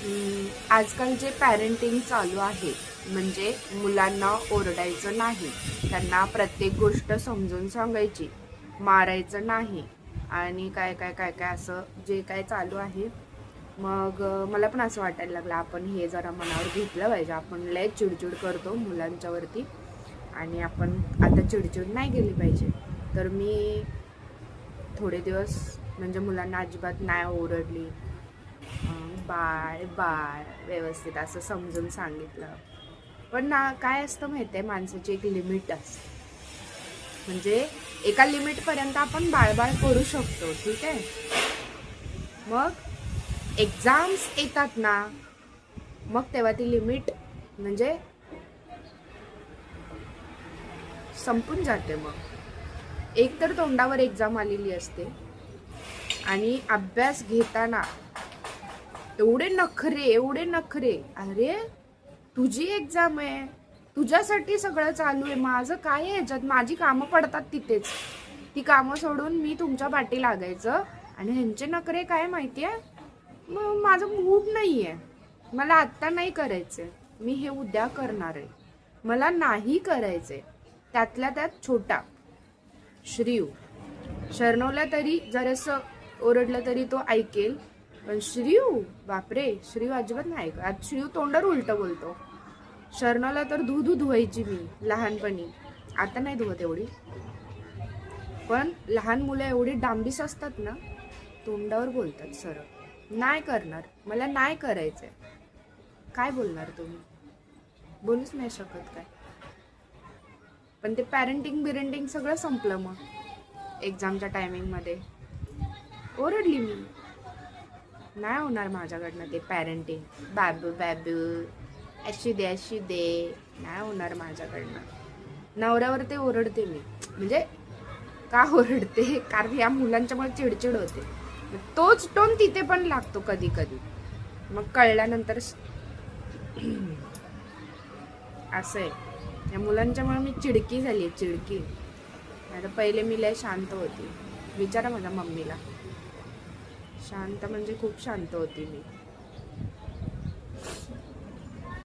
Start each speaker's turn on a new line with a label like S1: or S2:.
S1: आजकाल जे पॅरेंटिंग चालू आहे म्हणजे मुलांना ओरडायचं नाही, त्यांना प्रत्येक गोष्ट समजून सांगायची, मारायचं नाही आणि काय काय काय काय असं जे काय चालू आहे. मग मला पण असं वाटायला लागलं आपण हे जरा मनावर घेतलं पाहिजे. आपण लय चिडचिड करतो मुलांच्यावरती आणि आपण आता चिडचिड नाही केली पाहिजे. तर मी थोडे दिवस म्हणजे मुलांना अजिबात नाही ओरडली, बाळ बाळ व्यवस्थित असं समजून सांगितलं. पण ना काय असतं माहिती आहे, माणसाची एक लिमिट असते. म्हणजे एका लिमिटपर्यंत आपण बाळबाळ करू शकतो, ठीक आहे. मग एक्झाम्स येतात ना, मग तेव्हा ती लिमिट म्हणजे संपून जाते. मग एक तर तोंडावर एक्झाम आलेली असते आणि अभ्यास घेताना एवढे नखरे. अरे तुझी एक्झाम आहे, तुझ्यासाठी सगळं चालू आहे, माझं काय आहे याच्यात? माझी कामं पडतात तिथेच, ती कामं सोडून मी तुमच्या पाठी लागायचं आणि ह्यांचे नखरे काय माहिती आहे? मग माझं मूड नाही आहे, मला आत्ता नाही करायचंय, मी हे उद्या करणार आहे, मला नाही करायचंय. त्यातल्या त्यात छोटा श्रीव शरणवला तरी जरासं ओरडलं तरी तो ऐकेल, पण श्रीव बापरे, श्रीव अजिबात नाही ऐकत. आज श्रीव तोंडावर उलटं बोलतो. शरणला तर धुवायची मी लहानपणी, आता नाही धुवत एवढी. पण लहान मुलं एवढी डांबीस असतात ना, तोंडावर बोलतात सरळ, नाही करणार, मला नाही करायचंय. काय बोलणार तुम्ही? बोलूच नाही शकत काय. पण ते पॅरेंटिंग सगळं संपलं. मग एक्झामच्या टायमिंगमध्ये ओरडली मी, नाही होणार माझ्याकडनं ते पॅरेंटिंग. बाबू असू दे, नाही होणार माझ्याकडनं. नवऱ्यावर ते ओरडते मी. म्हणजे का ओरडते? कारण या मुलांच्यामुळे चिडचिड होते. तोच टोन तिथे पण लागतो कधी कधी. मग कळल्यानंतर असं आहे, या मुलांच्यामुळे मी चिडकी झाली, चिडकी. आता पहिले मी लय शांत होती. विचारा माझ्या मम्मीला, शांत म्हणजे खूप शांत होती मी.